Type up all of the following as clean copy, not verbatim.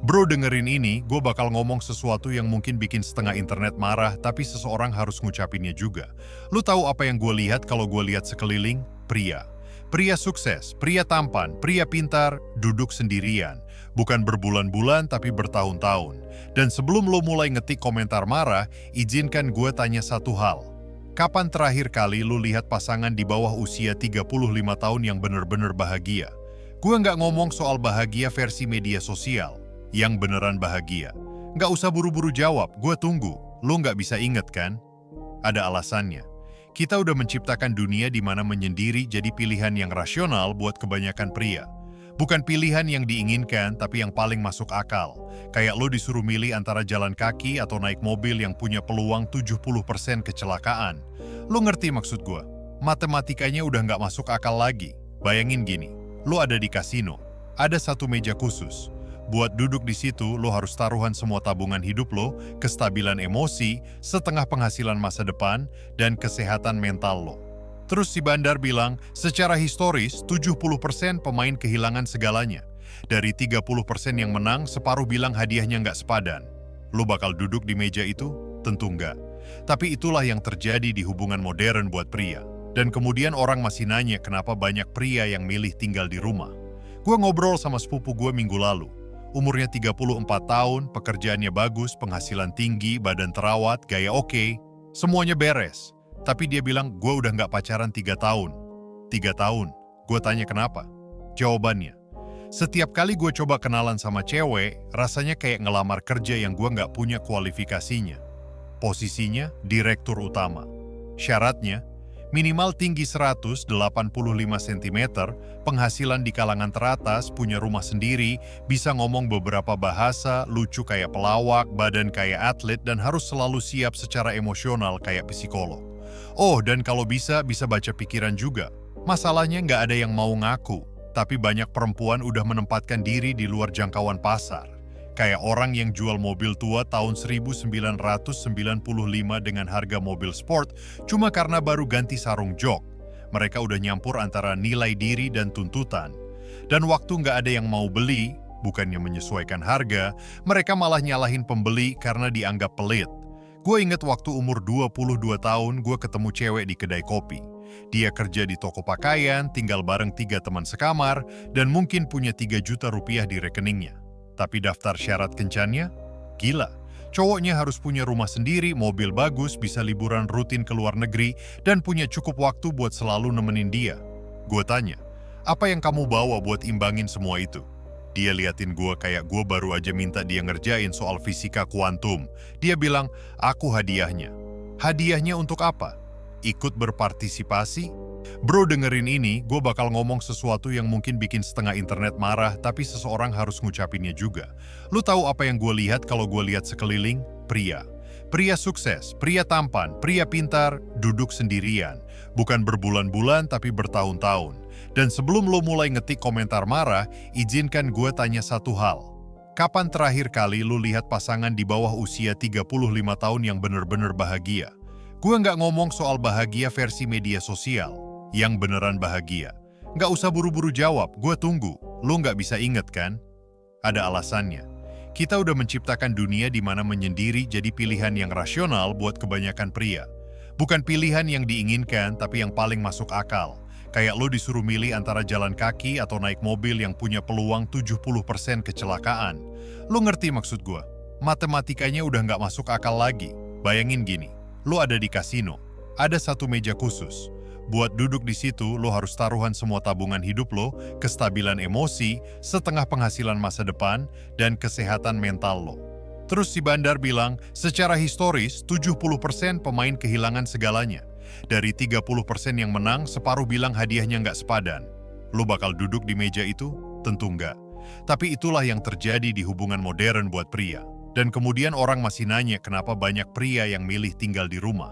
Bro, dengerin ini, gue bakal ngomong sesuatu yang mungkin bikin setengah internet marah, tapi seseorang harus ngucapinnya juga. Lu tahu apa yang gue lihat kalau gue lihat sekeliling? Pria. Pria sukses, pria tampan, pria pintar, duduk sendirian. Bukan berbulan-bulan, tapi bertahun-tahun. Dan sebelum lo mulai ngetik komentar marah, izinkan gue tanya satu hal. Kapan terakhir kali lu lihat pasangan di bawah usia 35 tahun yang bener-bener bahagia? Gue nggak ngomong soal bahagia versi media sosial. Yang beneran bahagia. Nggak usah buru-buru jawab, gue tunggu. Lu nggak bisa inget kan? Ada alasannya. Kita udah menciptakan dunia di mana menyendiri jadi pilihan yang rasional buat kebanyakan pria. Bukan pilihan yang diinginkan, tapi yang paling masuk akal. Kayak lo disuruh milih antara jalan kaki atau naik mobil yang punya peluang 70% kecelakaan. Lo ngerti maksud gue? Matematikanya udah nggak masuk akal lagi. Bayangin gini, lo ada di kasino. Ada satu meja khusus. Buat duduk di situ, lo harus taruhan semua tabungan hidup lo, kestabilan emosi, setengah penghasilan masa depan, dan kesehatan mental lo. Terus si Bandar bilang, secara historis, 70% pemain kehilangan segalanya. Dari 30% yang menang, separuh bilang hadiahnya nggak sepadan. Lo bakal duduk di meja itu? Tentu nggak. Tapi itulah yang terjadi di hubungan modern buat pria. Dan kemudian orang masih nanya kenapa banyak pria yang milih tinggal di rumah. Gue ngobrol sama sepupu gue minggu lalu. Umurnya 34 tahun, pekerjaannya bagus, penghasilan tinggi, badan terawat, gaya oke, semuanya beres. Tapi dia bilang, gue udah nggak pacaran 3 tahun. 3 tahun? Gue tanya kenapa? Jawabannya, setiap kali gue coba kenalan sama cewek, rasanya kayak ngelamar kerja yang gue nggak punya kualifikasinya. Posisinya, direktur utama. Syaratnya, minimal tinggi 185 cm, penghasilan di kalangan teratas, punya rumah sendiri, bisa ngomong beberapa bahasa, lucu kayak pelawak, badan kayak atlet, dan harus selalu siap secara emosional kayak psikolog. Oh, dan kalau bisa baca pikiran juga. Masalahnya nggak ada yang mau ngaku, tapi banyak perempuan udah menempatkan diri di luar jangkauan pasar. Kayak orang yang jual mobil tua tahun 1995 dengan harga mobil sport cuma karena baru ganti sarung jok. Mereka udah nyampur antara nilai diri dan tuntutan. Dan waktu nggak ada yang mau beli, bukannya menyesuaikan harga, mereka malah nyalahin pembeli karena dianggap pelit. Gue inget waktu umur 22 tahun gue ketemu cewek di kedai kopi. Dia kerja di toko pakaian, tinggal bareng 3 teman sekamar, dan mungkin punya 3 juta rupiah di rekeningnya. Tapi daftar syarat kencannya? Gila. Cowoknya harus punya rumah sendiri, mobil bagus, bisa liburan rutin ke luar negeri, dan punya cukup waktu buat selalu nemenin dia. Gue tanya, apa yang kamu bawa buat imbangin semua itu? Dia liatin gue kayak gue baru aja minta dia ngerjain soal fisika kuantum. Dia bilang, aku hadiahnya. Hadiahnya untuk apa? Ikut berpartisipasi? Bro, dengerin ini, gue bakal ngomong sesuatu yang mungkin bikin setengah internet marah, tapi seseorang harus ngucapinnya juga. Lu tahu apa yang gue lihat kalau gue lihat sekeliling? Pria. Pria sukses, pria tampan, pria pintar, duduk sendirian. Bukan berbulan-bulan, tapi bertahun-tahun. Dan sebelum lo mulai ngetik komentar marah, izinkan gue tanya satu hal. Kapan terakhir kali lu lihat pasangan di bawah usia 35 tahun yang bener-bener bahagia? Gue nggak ngomong soal bahagia versi media sosial. Yang beneran bahagia. Nggak usah buru-buru jawab, gue tunggu. Lo nggak bisa inget kan? Ada alasannya. Kita udah menciptakan dunia di mana menyendiri jadi pilihan yang rasional buat kebanyakan pria. Bukan pilihan yang diinginkan, tapi yang paling masuk akal. Kayak lo disuruh milih antara jalan kaki atau naik mobil yang punya peluang 70% kecelakaan. Lo ngerti maksud gue? Matematikanya udah nggak masuk akal lagi. Bayangin gini, lo ada di kasino. Ada satu meja khusus. Buat duduk di situ, lo harus taruhan semua tabungan hidup lo, kestabilan emosi, setengah penghasilan masa depan, dan kesehatan mental lo. Terus si Bandar bilang, secara historis, 70% pemain kehilangan segalanya. Dari 30% yang menang, separuh bilang hadiahnya nggak sepadan. Lo bakal duduk di meja itu? Tentu nggak. Tapi itulah yang terjadi di hubungan modern buat pria. Dan kemudian orang masih nanya kenapa banyak pria yang milih tinggal di rumah.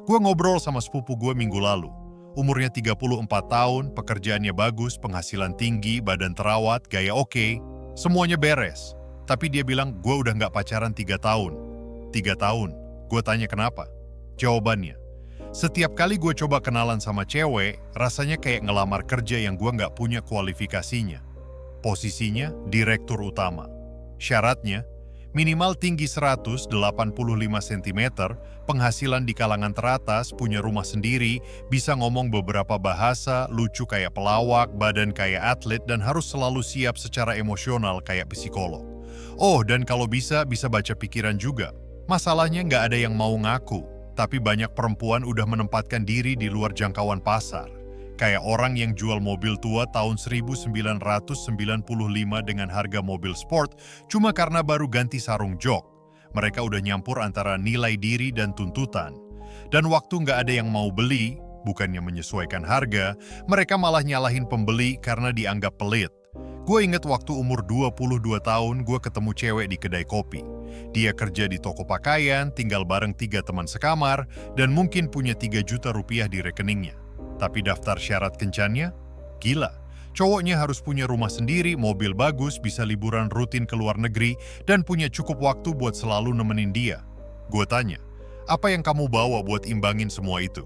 Gue ngobrol sama sepupu gue minggu lalu. Umurnya 34 tahun, pekerjaannya bagus, penghasilan tinggi, badan terawat, gaya oke, semuanya beres. Tapi dia bilang, gue udah nggak pacaran 3 tahun. 3 tahun? Gue tanya kenapa? Jawabannya, setiap kali gue coba kenalan sama cewek, rasanya kayak ngelamar kerja yang gue nggak punya kualifikasinya. Posisinya, direktur utama. Syaratnya, minimal tinggi 185 cm, penghasilan di kalangan teratas, punya rumah sendiri, bisa ngomong beberapa bahasa, lucu kayak pelawak, badan kayak atlet, dan harus selalu siap secara emosional kayak psikolog. Oh, dan kalau bisa baca pikiran juga. Masalahnya nggak ada yang mau ngaku, tapi banyak perempuan udah menempatkan diri di luar jangkauan pasar. Kayak orang yang jual mobil tua tahun 1995 dengan harga mobil sport cuma karena baru ganti sarung jok. Mereka udah nyampur antara nilai diri dan tuntutan. Dan waktu nggak ada yang mau beli, bukannya menyesuaikan harga, mereka malah nyalahin pembeli karena dianggap pelit. Gue inget waktu umur 22 tahun gue ketemu cewek di kedai kopi. Dia kerja di toko pakaian, tinggal bareng 3 teman sekamar, dan mungkin punya 3 juta rupiah di rekeningnya. Tapi daftar syarat kencannya? Gila. Cowoknya harus punya rumah sendiri, mobil bagus, bisa liburan rutin ke luar negeri, dan punya cukup waktu buat selalu nemenin dia. Gue tanya, apa yang kamu bawa buat imbangin semua itu?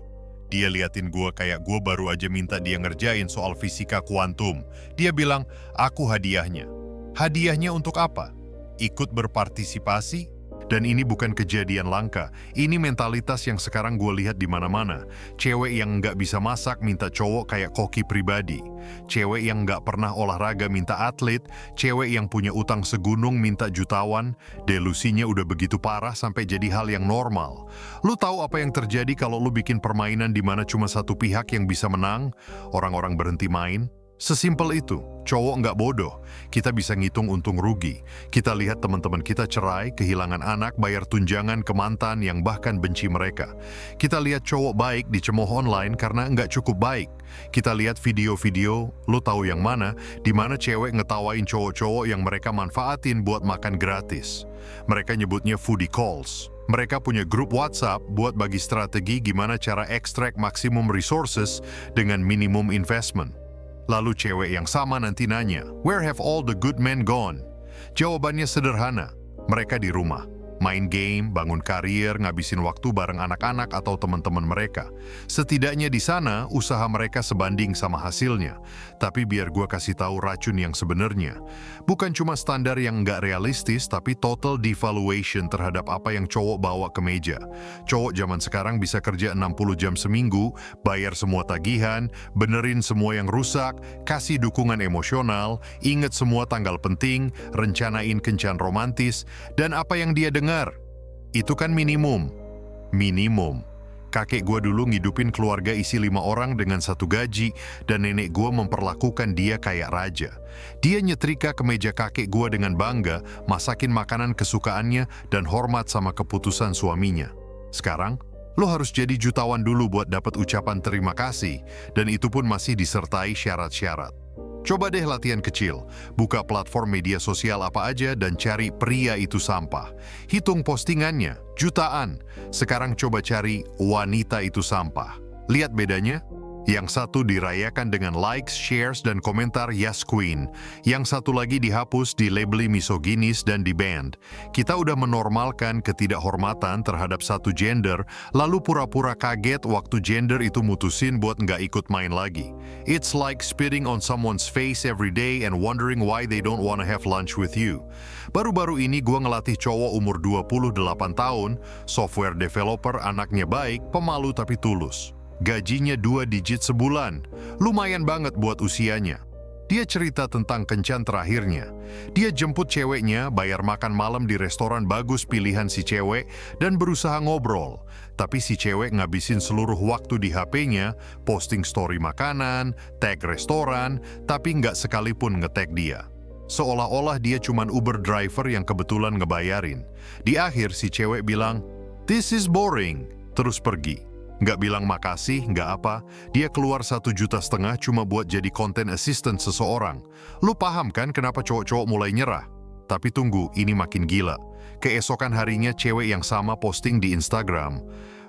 Dia liatin gue kayak gue baru aja minta dia ngerjain soal fisika kuantum. Dia bilang, aku hadiahnya. Hadiahnya untuk apa? Ikut berpartisipasi? Dan ini bukan kejadian langka, ini mentalitas yang sekarang gue lihat di mana-mana. Cewek yang nggak bisa masak minta cowok kayak koki pribadi. Cewek yang nggak pernah olahraga minta atlet. Cewek yang punya utang segunung minta jutawan. Delusinya udah begitu parah sampai jadi hal yang normal. Lu tahu apa yang terjadi kalau lu bikin permainan di mana cuma satu pihak yang bisa menang? Orang-orang berhenti main. Sesimpel itu, cowok nggak bodoh. Kita bisa ngitung untung rugi. Kita lihat teman-teman kita cerai, kehilangan anak, bayar tunjangan ke mantan yang bahkan benci mereka. Kita lihat cowok baik dicemooh online karena nggak cukup baik. Kita lihat video-video, lo tahu yang mana, di mana cewek ngetawain cowok-cowok yang mereka manfaatin buat makan gratis. Mereka nyebutnya foodie calls. Mereka punya grup WhatsApp buat bagi strategi gimana cara ekstrak maksimum resources dengan minimum investment. Lalu cewek yang sama nanti nanya, "Where have all the good men gone?" Jawabannya sederhana, mereka di rumah. Main game, bangun karier, ngabisin waktu bareng anak-anak atau teman-teman mereka. Setidaknya di sana, usaha mereka sebanding sama hasilnya. Tapi biar gue kasih tahu racun yang sebenarnya. Bukan cuma standar yang nggak realistis, tapi total devaluation terhadap apa yang cowok bawa ke meja. Cowok zaman sekarang bisa kerja 60 jam seminggu, bayar semua tagihan, benerin semua yang rusak, kasih dukungan emosional, inget semua tanggal penting, rencanain kencan romantis, dan apa yang dia dengar. Itu kan minimum. Minimum. Kakek gue dulu ngidupin keluarga isi 5 orang dengan 1 gaji, dan nenek gue memperlakukan dia kayak raja. Dia nyetrika ke meja kakek gue dengan bangga, masakin makanan kesukaannya, dan hormat sama keputusan suaminya. Sekarang, lo harus jadi jutawan dulu buat dapat ucapan terima kasih, dan itu pun masih disertai syarat-syarat. Coba deh latihan kecil, buka platform media sosial apa aja dan cari pria itu sampah. Hitung postingannya, jutaan. Sekarang coba cari wanita itu sampah. Lihat bedanya? Yang satu dirayakan dengan likes, shares, dan komentar Yes Queen. Yang satu lagi dihapus, dilabeli misoginis, dan di-banned. Kita udah menormalkan ketidakhormatan terhadap satu gender, lalu pura-pura kaget waktu gender itu mutusin buat nggak ikut main lagi. It's like spitting on someone's face every day and wondering why they don't wanna have lunch with you. Baru-baru ini gue ngelatih cowok umur 28 tahun, software developer, anaknya baik, pemalu tapi tulus. Gajinya 2 digit sebulan, lumayan banget buat usianya. Dia cerita tentang kencan terakhirnya. Dia jemput ceweknya, bayar makan malam di restoran bagus pilihan si cewek, dan berusaha ngobrol. Tapi si cewek ngabisin seluruh waktu di HP-nya, posting story makanan, tag restoran, tapi nggak sekalipun nge-tag dia. Seolah-olah dia cuman Uber driver yang kebetulan ngebayarin. Di akhir si cewek bilang, "This is boring," terus pergi. Nggak bilang makasih, nggak apa. Dia keluar 1,5 juta cuma buat jadi content assistant seseorang. Lu paham kan kenapa cowok-cowok mulai nyerah? Tapi tunggu, ini makin gila. Keesokan harinya cewek yang sama posting di Instagram,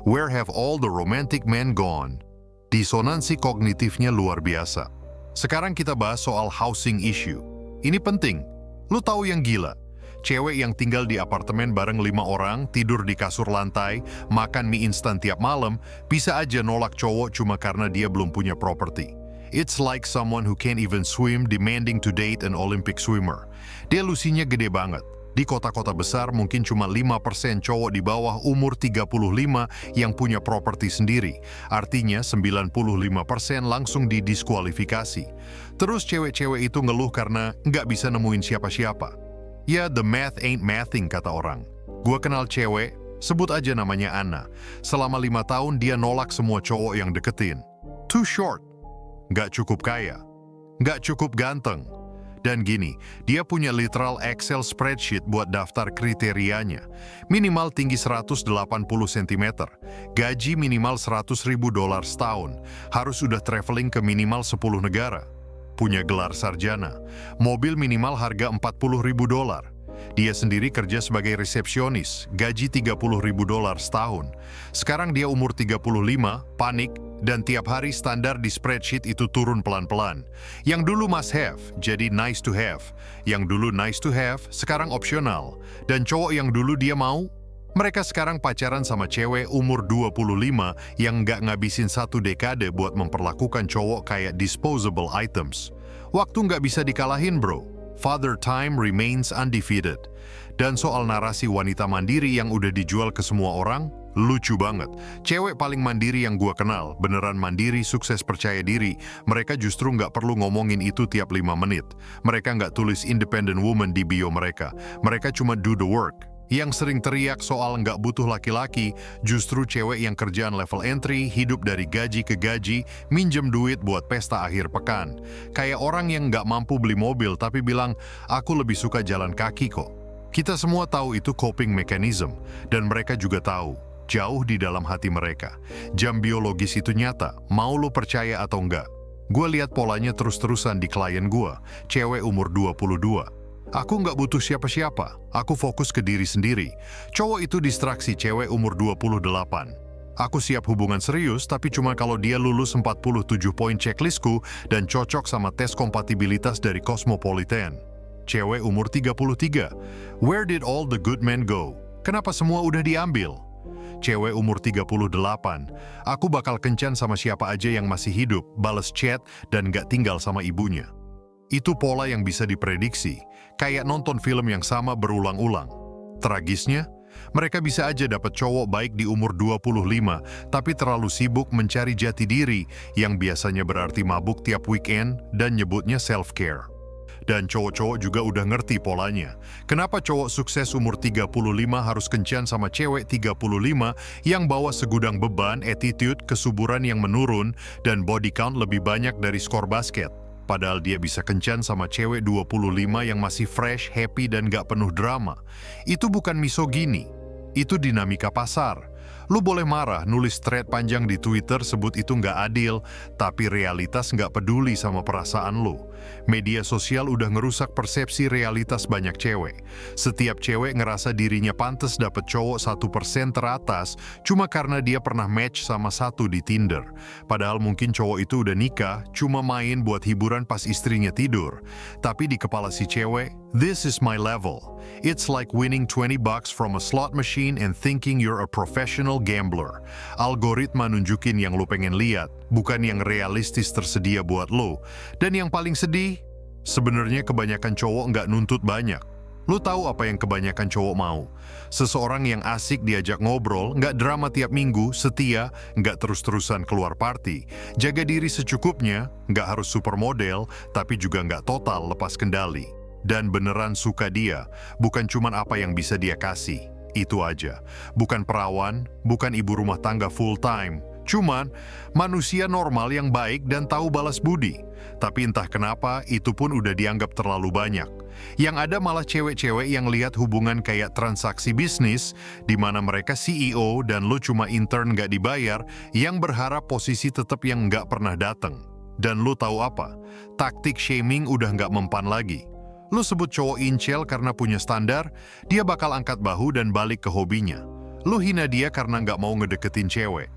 "Where have all the romantic men gone?" Disonansi kognitifnya luar biasa. Sekarang kita bahas soal housing issue. Ini penting. Lu tahu yang gila? Cewek yang tinggal di apartemen bareng 5 orang, tidur di kasur lantai, makan mie instan tiap malam, bisa aja nolak cowok cuma karena dia belum punya properti. It's like someone who can't even swim demanding to date an Olympic swimmer. Delusinya gede banget. Di kota-kota besar mungkin cuma 5% cowok di bawah umur 35 yang punya properti sendiri. Artinya 95% langsung didiskualifikasi. Terus cewek-cewek itu ngeluh karena nggak bisa nemuin siapa-siapa. Ya, the math ain't mathing kata orang. Gua kenal cewek, sebut aja namanya Anna. Selama 5 tahun dia nolak semua cowok yang deketin. Too short. Nggak cukup kaya. Nggak cukup ganteng. Dan gini, dia punya literal Excel spreadsheet buat daftar kriterianya. Minimal tinggi 180 cm, gaji minimal $100.000 setahun, harus udah traveling ke minimal 10 negara, punya gelar sarjana, mobil minimal harga $40.000. Dia sendiri kerja sebagai resepsionis, gaji $30.000 setahun. Sekarang dia umur 35, panik, dan tiap hari standar di spreadsheet itu turun pelan-pelan. Yang dulu must have, jadi nice to have. Yang dulu nice to have, sekarang opsional. Dan cowok yang dulu dia mau, mereka sekarang pacaran sama cewek umur 25 yang nggak ngabisin 1 dekade buat memperlakukan cowok kayak disposable items. Waktu nggak bisa dikalahin bro. Father Time remains undefeated. Dan soal narasi wanita mandiri yang udah dijual ke semua orang, lucu banget. Cewek paling mandiri yang gua kenal, beneran mandiri, sukses, percaya diri, mereka justru nggak perlu ngomongin itu tiap 5 menit. Mereka nggak tulis independent woman di bio mereka. Mereka cuma do the work. Yang sering teriak soal nggak butuh laki-laki, justru cewek yang kerjaan level entry, hidup dari gaji ke gaji, minjem duit buat pesta akhir pekan. Kayak orang yang nggak mampu beli mobil tapi bilang, aku lebih suka jalan kaki kok. Kita semua tahu itu coping mechanism, dan mereka juga tahu, jauh di dalam hati mereka. Jam biologis itu nyata, mau lo percaya atau enggak. Gue lihat polanya terus-terusan di klien gue, cewek umur 22. Aku nggak butuh siapa-siapa, aku fokus ke diri sendiri. Cowok itu distraksi cewek umur 28. Aku siap hubungan serius, tapi cuma kalau dia lulus 47 poin checklistku dan cocok sama tes kompatibilitas dari Cosmopolitan. Cewek umur 33. Where did all the good men go? Kenapa semua udah diambil? Cewek umur 38. Aku bakal kencan sama siapa aja yang masih hidup, bales chat, dan nggak tinggal sama ibunya. Itu pola yang bisa diprediksi, kayak nonton film yang sama berulang-ulang. Tragisnya, mereka bisa aja dapat cowok baik di umur 25, tapi terlalu sibuk mencari jati diri yang biasanya berarti mabuk tiap weekend dan nyebutnya self-care. Dan cowok-cowok juga udah ngerti polanya. Kenapa cowok sukses umur 35 harus kencan sama cewek 35 yang bawa segudang beban, attitude, kesuburan yang menurun, dan body count lebih banyak dari skor basket. Padahal dia bisa kencan sama cewek 25 yang masih fresh, happy, dan gak penuh drama. Itu bukan misogini, itu dinamika pasar. Lu boleh marah, nulis thread panjang di Twitter sebut itu nggak adil, tapi realitas nggak peduli sama perasaan lu. Media sosial udah ngerusak persepsi realitas banyak cewek. Setiap cewek ngerasa dirinya pantas dapet cowok 1% teratas cuma karena dia pernah match sama satu di Tinder. Padahal mungkin cowok itu udah nikah, cuma main buat hiburan pas istrinya tidur. Tapi di kepala si cewek, this is my level. It's like winning $20 from a slot machine and thinking you're a professional gambler. Algoritma nunjukin yang lo pengen lihat, bukan yang realistis tersedia buat lo. Dan yang paling sedih, sebenarnya kebanyakan cowok nggak nuntut banyak. Lo tahu apa yang kebanyakan cowok mau? Seseorang yang asik diajak ngobrol, nggak drama tiap minggu, setia, nggak terus-terusan keluar party, jaga diri secukupnya, nggak harus supermodel, tapi juga nggak total lepas kendali. Dan beneran suka dia, bukan cuman apa yang bisa dia kasih. Itu aja. Bukan perawan, bukan ibu rumah tangga full time. Cuman manusia normal yang baik dan tahu balas budi. Tapi entah kenapa itu pun udah dianggap terlalu banyak. Yang ada malah cewek-cewek yang lihat hubungan kayak transaksi bisnis, di mana mereka CEO dan lo cuma intern nggak dibayar, yang berharap posisi tetap yang nggak pernah datang. Dan lo tahu apa? Taktik shaming udah nggak mempan lagi. Lu sebut cowok incel karena punya standar, dia bakal angkat bahu dan balik ke hobinya. Lu hina dia karena nggak mau ngedeketin cewek.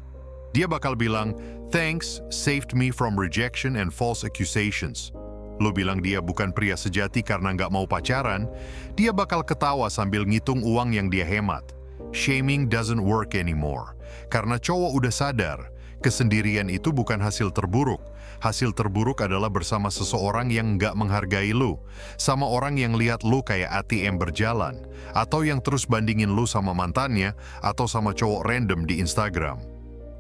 Dia bakal bilang, thanks, saved me from rejection and false accusations. Lu bilang dia bukan pria sejati karena nggak mau pacaran, dia bakal ketawa sambil ngitung uang yang dia hemat. Shaming doesn't work anymore. Karena cowok udah sadar, kesendirian itu bukan hasil terburuk. Hasil terburuk adalah bersama seseorang yang nggak menghargai lu, sama orang yang lihat lu kayak ATM berjalan, atau yang terus bandingin lu sama mantannya, atau sama cowok random di Instagram.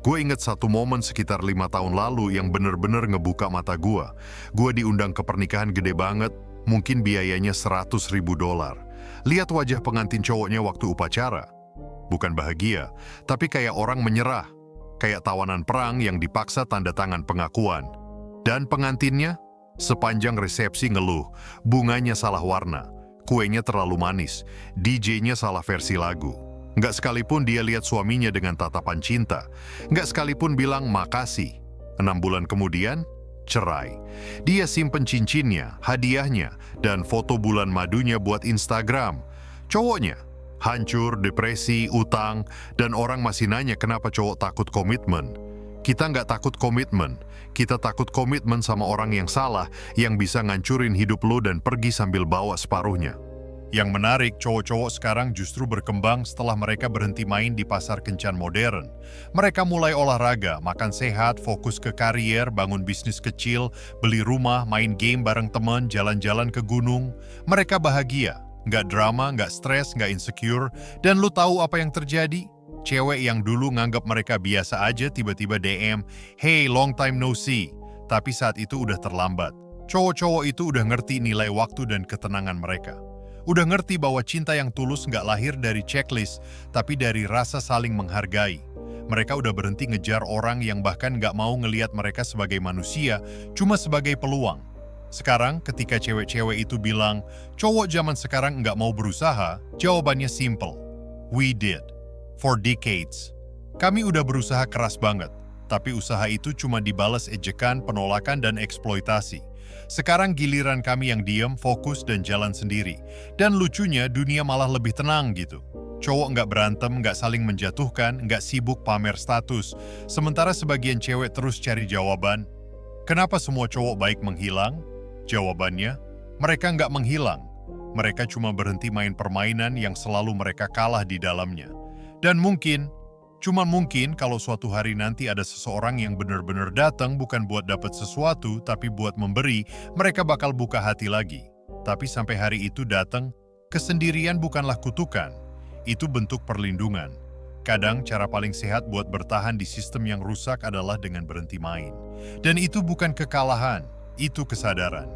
Gue inget satu momen sekitar 5 tahun lalu yang bener-bener ngebuka mata gue. Gue diundang ke pernikahan gede banget, mungkin biayanya $100.000. Lihat wajah pengantin cowoknya waktu upacara. Bukan bahagia, tapi kayak orang menyerah. Kayak tawanan perang yang dipaksa tanda tangan pengakuan. Dan pengantinnya, sepanjang resepsi ngeluh, bunganya salah warna, kuenya terlalu manis, DJ-nya salah versi lagu. Nggak sekalipun dia lihat suaminya dengan tatapan cinta, nggak sekalipun bilang makasih. 6 bulan kemudian, cerai. Dia simpen cincinnya, hadiahnya, dan foto bulan madunya buat Instagram. Cowoknya hancur, depresi, utang, dan orang masih nanya kenapa cowok takut komitmen. Kita nggak takut komitmen, kita takut komitmen sama orang yang salah, yang bisa ngancurin hidup lo dan pergi sambil bawa separuhnya. Yang menarik, cowok-cowok sekarang justru berkembang setelah mereka berhenti main di pasar kencan modern. Mereka mulai olahraga, makan sehat, fokus ke karier, bangun bisnis kecil, beli rumah, main game bareng teman, jalan-jalan ke gunung. Mereka bahagia. Nggak drama, nggak stres, nggak insecure. Dan lu tahu apa yang terjadi? Cewek yang dulu nganggap mereka biasa aja tiba-tiba DM, "Hey, long time no see." Tapi saat itu udah terlambat. Cowok-cowok itu udah ngerti nilai waktu dan ketenangan mereka. Udah ngerti bahwa cinta yang tulus nggak lahir dari checklist, tapi dari rasa saling menghargai. Mereka udah berhenti ngejar orang yang bahkan nggak mau ngelihat mereka sebagai manusia, cuma sebagai peluang. Sekarang, ketika cewek-cewek itu bilang, cowok zaman sekarang nggak mau berusaha, jawabannya simple. We did. For decades. Kami udah berusaha keras banget, tapi usaha itu cuma dibalas ejekan, penolakan, dan eksploitasi. Sekarang giliran kami yang diem, fokus, dan jalan sendiri. Dan lucunya, dunia malah lebih tenang gitu. Cowok nggak berantem, nggak saling menjatuhkan, nggak sibuk pamer status. Sementara sebagian cewek terus cari jawaban. Kenapa semua cowok baik menghilang? Jawabannya, mereka nggak menghilang. Mereka cuma berhenti main permainan yang selalu mereka kalah di dalamnya. Dan cuma mungkin kalau suatu hari nanti ada seseorang yang benar-benar datang bukan buat dapat sesuatu, tapi buat memberi, mereka bakal buka hati lagi. Tapi sampai hari itu datang, kesendirian bukanlah kutukan. Itu bentuk perlindungan. Kadang cara paling sehat buat bertahan di sistem yang rusak adalah dengan berhenti main. Dan itu bukan kekalahan, itu kesadaran.